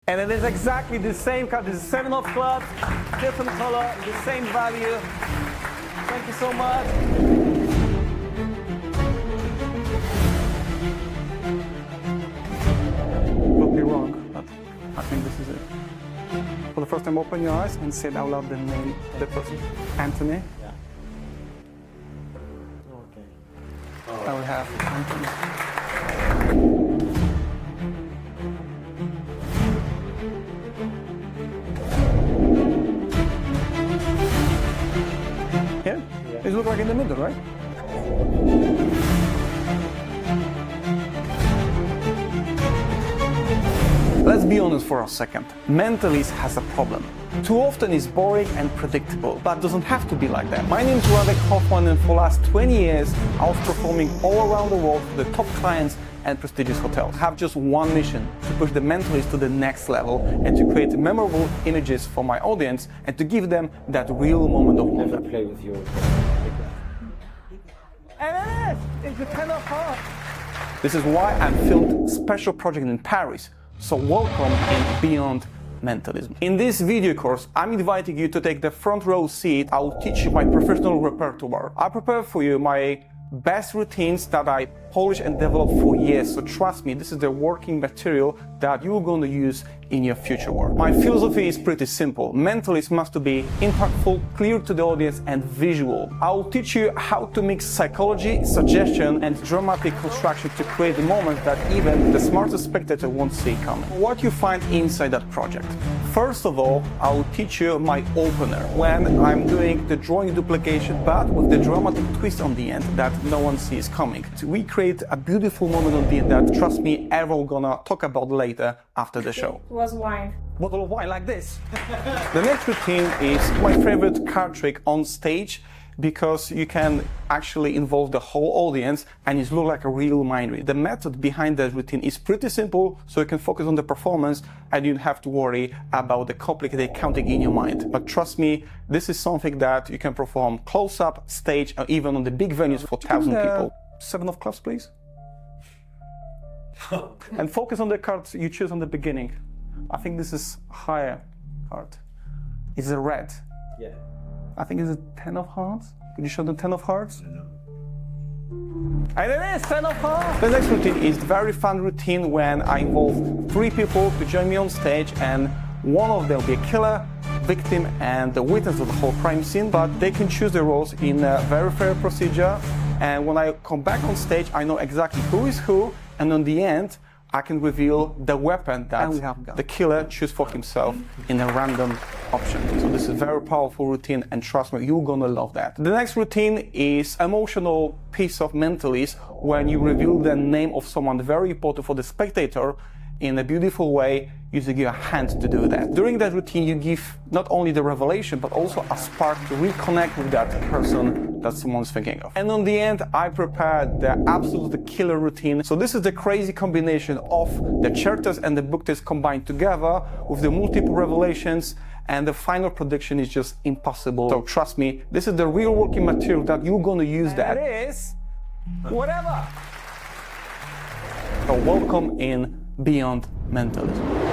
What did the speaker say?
And it is exactly the same card. This is 7 of clubs, different color, the same value. Thank you so much. Could be wrong, but I think this is it. For the first time, open your eyes and say out loud the name of the person. Anthony. Yeah. Okay. Now we have Anthony. Yeah? It looks like in the middle, right? Let's be honest for a second. Mentalist has a problem. Too often it's boring and predictable, but doesn't have to be like that. My name is Radek Hoffman, and for the last 20 years, I was performing all around the world for the top clients and prestigious hotels. I have just one mission: to push the mentalist to the next level and to create memorable images for my audience and to give them that real moment of wonder. Never play with your And it's the 10 of hearts. This is why I filmed a special project in Paris. So welcome in Beyond Mentalism. In this video course, I'm inviting you to take the front row seat. I will teach you my professional repertoire. I prepare for you my best routines that I polish and develop for years. So trust me, this is the working material that you're going to use in your future work. My philosophy is pretty simple. Mentalist must be impactful, clear to the audience, and visual. I will teach you how to mix psychology, suggestion, and dramatic construction to create a moment that even the smartest spectator won't see coming. What you find inside that project? First of all, I will teach you my opener, when I'm doing the drawing duplication, but with the dramatic twist on the end that no one sees coming. We create a beautiful moment on the end that, trust me, everyone gonna talk about later after the show. It was wine. Bottle of wine like this. The next routine is my favorite card trick on stage, because you can actually involve the whole audience and it looks like a real mind read. The method behind that routine is pretty simple, so you can focus on the performance and you don't have to worry about the complicated counting in your mind. But trust me, this is something that you can perform close up, stage, or even on the big venues for 1,000 people. 7 of clubs, please. And focus on the cards you choose on the beginning. I think this is higher card. It's a red. Yeah. I think it's a 10 of hearts. Could you show them 10 of hearts? No. And it is 10 of hearts! The next routine is a very fun routine when I involve 3 people to join me on stage, and one of them will be a killer, victim, and the witness of the whole crime scene, but they can choose their roles in a very fair procedure. And when I come back on stage, I know exactly who is who, and on the end, I can reveal the weapon that the killer chooses for himself in a random option. So this is a very powerful routine, and trust me, you're gonna love that. The next routine is emotional piece of mentalist, when you reveal the name of someone very important for the spectator in a beautiful way, using your hand to do that. During that routine, you give not only the revelation, but also a spark to reconnect with that person that someone's thinking of. And on the end, I prepared the absolute killer routine. So this is the crazy combination of the characters and the book test combined together with the multiple revelations, and the final prediction is just impossible. So trust me, this is the real working material that you're gonna use that. It is whatever. So welcome in Beyond Mentalism.